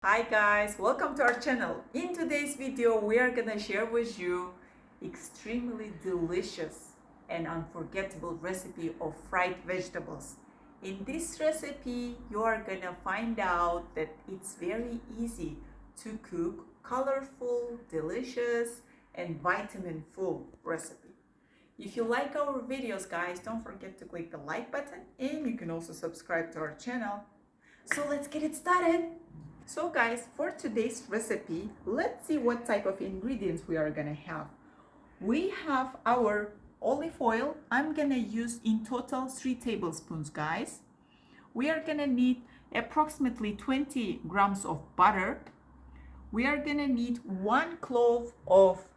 Hi guys, welcome to our channel. In today's video, we are gonna share with you extremely delicious and unforgettable recipe of fried vegetables. In this recipe, you are gonna find out that it's very easy to cook colorful, delicious, and vitamin full recipe. If you like our videos, guys, don't forget to click the like button and you can also subscribe to our channel. So let's get it started. So guys, for today's recipe, let's see what type of ingredients we are gonna have. We have our olive oil. I'm gonna use in total 3 tablespoons, guys. We are gonna need approximately 20 grams of butter. We are gonna need 1 clove of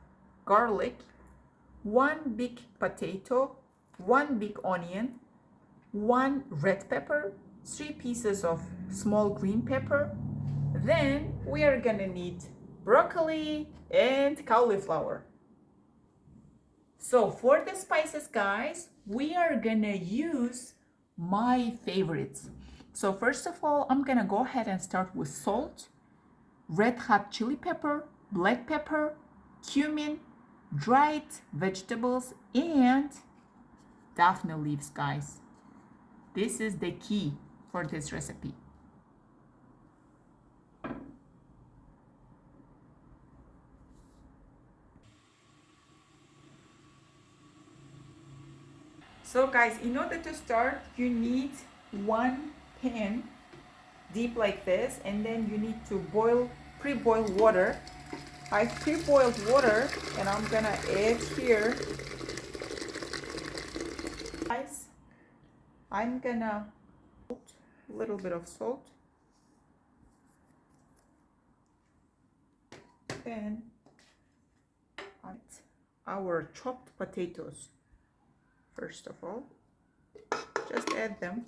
garlic, 1 big potato, 1 big onion, 1 red pepper, 3 pieces of small green pepper. Then we are gonna need broccoli and cauliflower. So for the spices, guys, we are gonna use my favorites. So first of all, I'm gonna go ahead and start with salt, red hot chili pepper, black pepper, cumin, dried vegetables, and daphne leaves, guys. This is the key for this recipe. So guys, in order to start, you need 1 pan deep like this, and then you need to pre-boil water. I've pre-boiled water and I'm gonna add here, guys, I'm gonna put a little bit of salt, then our chopped potatoes. First of all, just add them.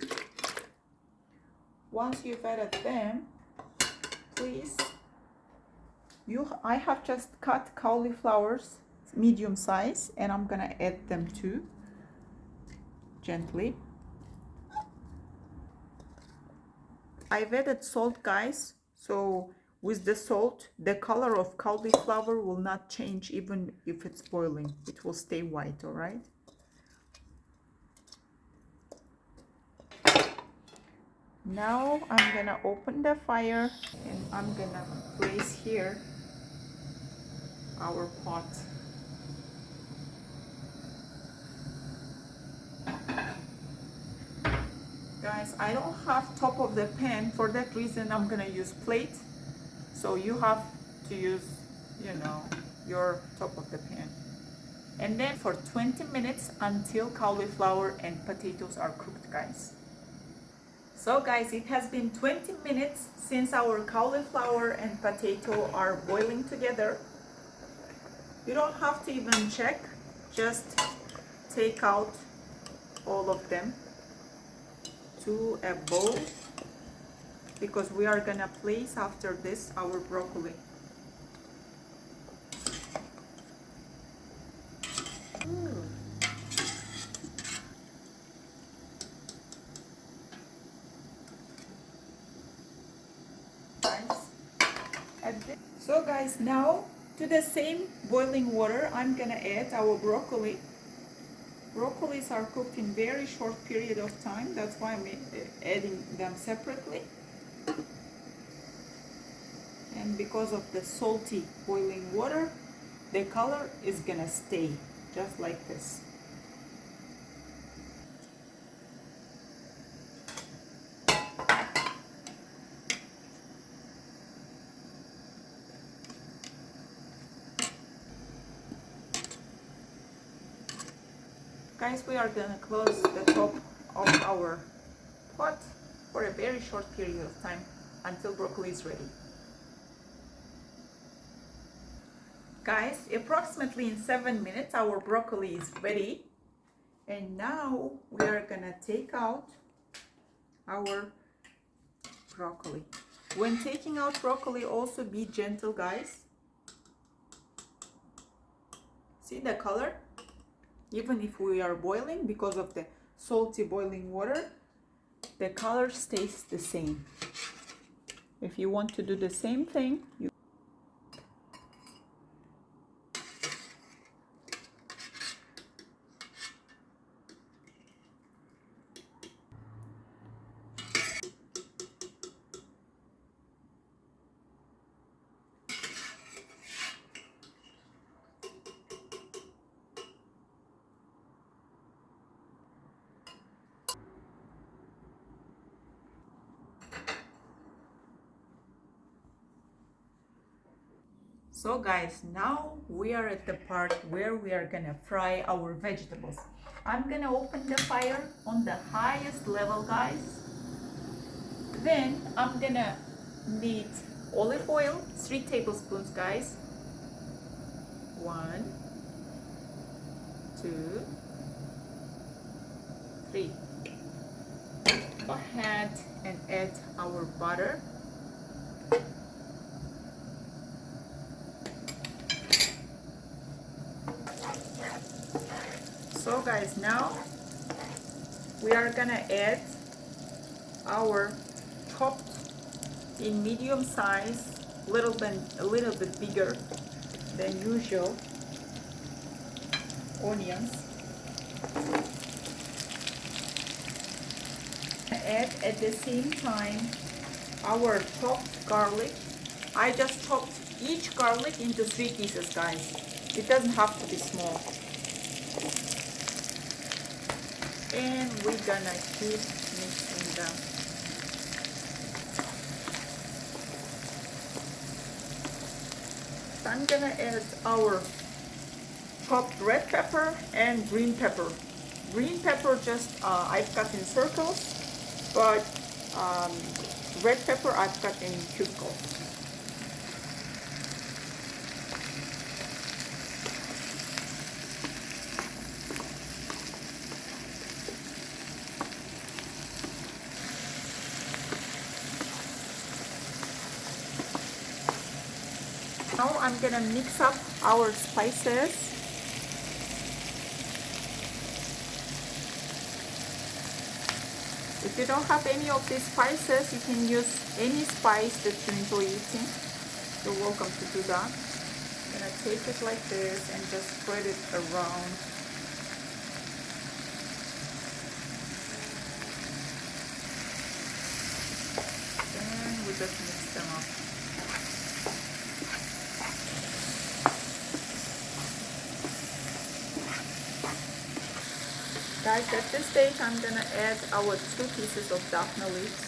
Once you've added them, please, I have just cut cauliflowers medium size, and I'm gonna add them too, gently. I've added salt, guys, so with the salt, the color of cauliflower will not change even if it's boiling. It will stay white, all right? Now I'm gonna open the fire and I'm gonna place here our pot. Guys, I don't have top of the pan. For that reason, I'm gonna use plate. So you have to use, your top of the pan. And then for 20 minutes until cauliflower and potatoes are cooked, guys. So guys, it has been 20 minutes since our cauliflower and potato are boiling together. You don't have to even check, just take out all of them to a bowl, because we are gonna place after this our broccoli. So guys, now to the same boiling water, I'm gonna add our broccoli. Broccolis are cooked in very short period of time. That's why I'm adding them separately. And because of the salty boiling water, the color is gonna stay just like this. Guys, we are gonna close the top of our pot for a very short period of time until broccoli is ready. Guys, approximately in 7 minutes our broccoli is ready, and now we are gonna take out our broccoli. When taking out broccoli, also be gentle, guys. See the color? Even if we are boiling, because of the salty boiling water, the color stays the same. If you want to do the same thing, you So guys, now we are at the part where we are gonna fry our vegetables. I'm gonna open the fire on the highest level, guys. Then I'm gonna need olive oil, 3 tablespoons, guys. 1, 2, 3. Go ahead and add our butter. So guys, now we are gonna add our chopped in medium size, a little bit bigger than usual onions. Add at the same time our chopped garlic. I just chopped each garlic into 3 pieces, guys. It doesn't have to be small. And we're gonna keep mixing them. So I'm gonna add our chopped red pepper and green pepper. Green pepper just I've cut in circles, but red pepper I've cut in cubicles. Now I'm gonna mix up our spices. If you don't have any of these spices, you can use any spice that you enjoy eating. You're welcome to do that. I'm gonna take it like this and just spread it around. And we just mix them up. Guys, at this stage I'm gonna add our 2 pieces of daphne leaves.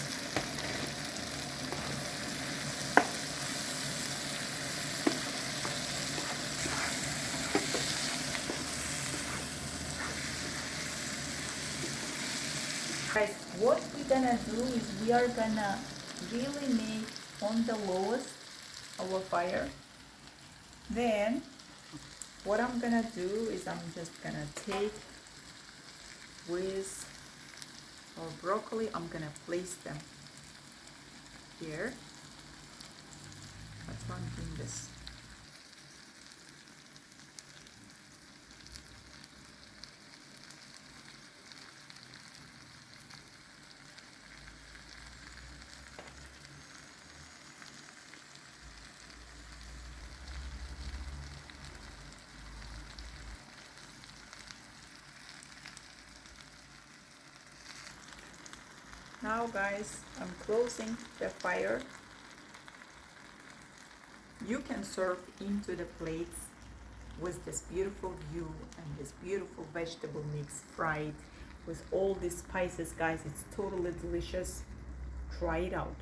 Guys, what we're gonna do is we are gonna really make on the lowest our fire. Then what I'm gonna do is I'm just gonna take with our broccoli, I'm gonna place them here. That's why I'm doing this. Now guys, I'm closing the fire. You can serve into the plates with this beautiful view and this beautiful vegetable mix fried with all these spices, guys. It's totally delicious. Try it out.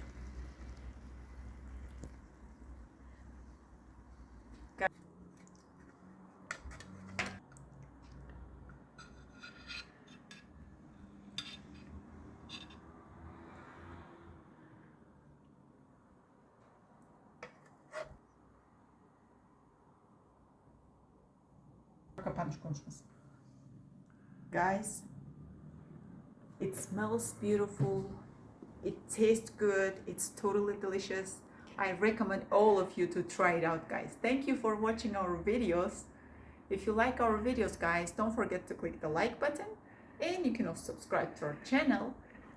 Guys, it smells beautiful, it tastes good, it's totally delicious. I recommend all of you to try it out, guys. Thank you for watching our videos. If you like our videos, guys, don't forget to click the like button, and you can also subscribe to our channel.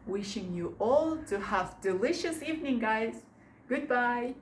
Wishing you all to have delicious evening, guys. Goodbye.